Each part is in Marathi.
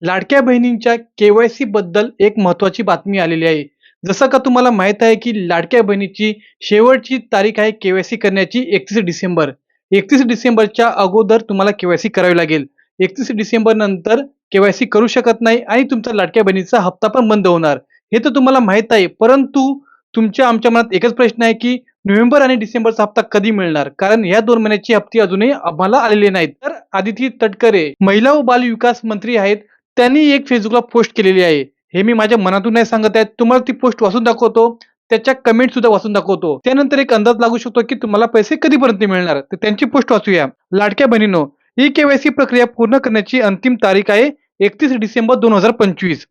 लाडक्या बहिणींच्या के-वाय-सी बद्दल एक महत्त्वाची बातमी आलेली आहे. जसं का तुम्हाला माहीत आहे, की लाडक्या बहिणीची शेवटची तारीख आहे के-वाय-सी करण्याची 31 डिसेंबर. 31 डिसेंबरच्या अगोदर तुम्हाला के-वाय-सी करावी लागेल. 31 डिसेंबर नंतर के-वाय-सी करू शकत नाही आणि तुमचा लाडक्या बहिणीचा हप्ता पण बंद होणार. हे तर तुम्हाला माहीत आहे. परंतु तुमच्या आमच्या मनात एकच प्रश्न आहे, की नोव्हेंबर आणि डिसेंबरचा हप्ता कधी मिळणार? कारण या 2 महिन्याचे हप्ते अजूनही आम्हाला आलेले नाहीत. तर आदिती तटकरे महिला व बाल विकास मंत्री आहेत. त्यांनी एक Facebookला पोस्ट केलेली आहे. हे मी माझ्या मनातून नाही सांगत आहे. तुम्हाला ती पोस्ट वाचून दाखवतो. त्याच्या कमेंट सुद्धा वाचून दाखवतो. त्यानंतर एक अंदाज लागू शकतो, की तुम्हाला पैसे कधीपर्यंत मिळणार. तर त्यांची पोस्ट वाचूया. लाडक्या बहिणींनो, ई-के-वाय-सी प्रक्रिया पूर्ण करण्याची अंतिम तारीख आहे 31 डिसेंबर 2025.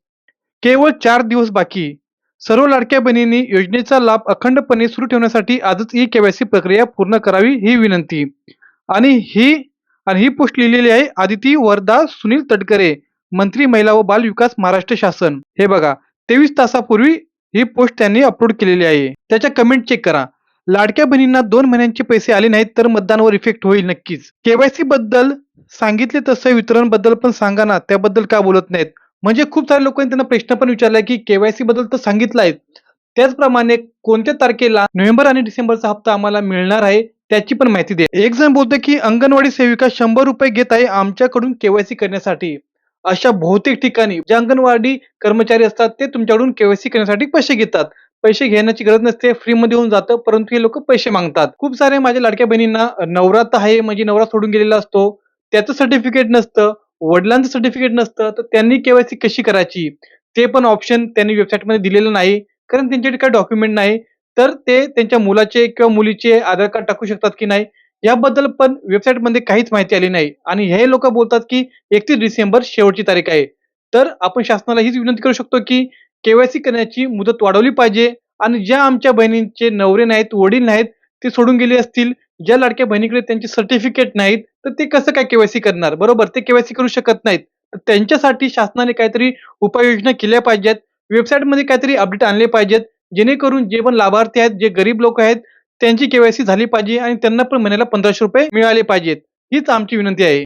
केवळ 4 दिवस बाकी. सर्व लाडक्या बहिणींनी योजनेचा लाभ अखंडपणे सुरू ठेवण्यासाठी आजच ई-के-वाय-सी प्रक्रिया पूर्ण करावी ही विनंती. आणि ही ही पोस्ट लिहिलेली आहे आदिती वरदा सुनील तटकरे, मंत्री महिला व बाल विकास महाराष्ट्र शासन. हे बघा 23 तासापूर्वी ही पोस्ट त्यांनी अपलोड केलेली आहे. त्याच्या कमेंट चेक करा. लाडक्या बहिणींना 2 महिन्यांचे पैसे आले नाहीत तर मतदानावर इफेक्ट होईल नक्कीच. के-वाय-सी बद्दल सांगितले तसं वितरण बद्दल पण सांगा ना, त्याबद्दल का बोलत नाहीत? म्हणजे खूप साऱ्या लोकांनी त्यांना प्रश्न पण विचारलाय, की के-वाय-सी बद्दल तर सांगितलं आहे. त्याचप्रमाणे कोणत्या तारखेला नोव्हेंबर आणि डिसेंबरचा हप्ता आम्हाला मिळणार आहे, त्याची पण माहिती द्या. एक जण बोलतोय, की अंगणवाडी सेविका ₹100 घेत आहे आमच्याकडून के-वाय-सी करण्यासाठी. अशा बहुतेक ठिकाणी जे अंगणवाडी कर्मचारी असतात, ते तुमच्याकडून के-वाय-सी करण्यासाठी पैसे घेतात. पैसे घेण्याची गरज नसते, फ्रीमध्ये होऊन जातं, परंतु हे लोकं पैसे मागतात. खूप साऱ्या माझ्या लाडक्या बहिणींना नवरा तर आहे, म्हणजे नवरा सोडून गेलेला असतो. त्याचं सर्टिफिकेट नसतं, वडिलांचं सर्टिफिकेट नसतं, तर त्यांनी के-वाय-सी कशी करायची? ते पण ऑप्शन त्यांनी वेबसाईटमध्ये दिलेलं नाही. कारण त्यांच्याकडे काही डॉक्युमेंट नाही. तर ते त्यांच्या मुलाचे किंवा मुलीचे आधार कार्ड टाकू शकतात की नाही, याबद्दल पण वेबसाईटमध्ये काहीच माहिती आली नाही. आणि हे लोकं बोलतात की 31 डिसेंबर शेवटची तारीख आहे. तर आपण शासनाला हीच विनंती करू शकतो की के-वाय-सी करण्याची मुदत वाढवली पाहिजे आणि ज्या आमच्या बहिणींचे नवरे नाहीत, वडील नाहीत, ते सोडून गेले असतील, ज्या लाडक्या बहिणीकडे त्यांचे सर्टिफिकेट नाहीत, तर ते कसं काय के-वाय-सी करणार? बरोबर, ते के-वाय-सी करू शकत नाहीत. तर त्यांच्यासाठी शासनाने काहीतरी उपाययोजना केल्या पाहिजेत. वेबसाईटमध्ये काहीतरी अपडेट आणले पाहिजेत. जेणेकरून जे पण लाभार्थी आहेत, जे गरीब लोक आहेत, त्यांची के-वाय-सी झाली पाहिजे आणि त्यांना पण महिन्याला ₹1500 मिळाले पाहिजेत. हीच आमची विनंती आहे.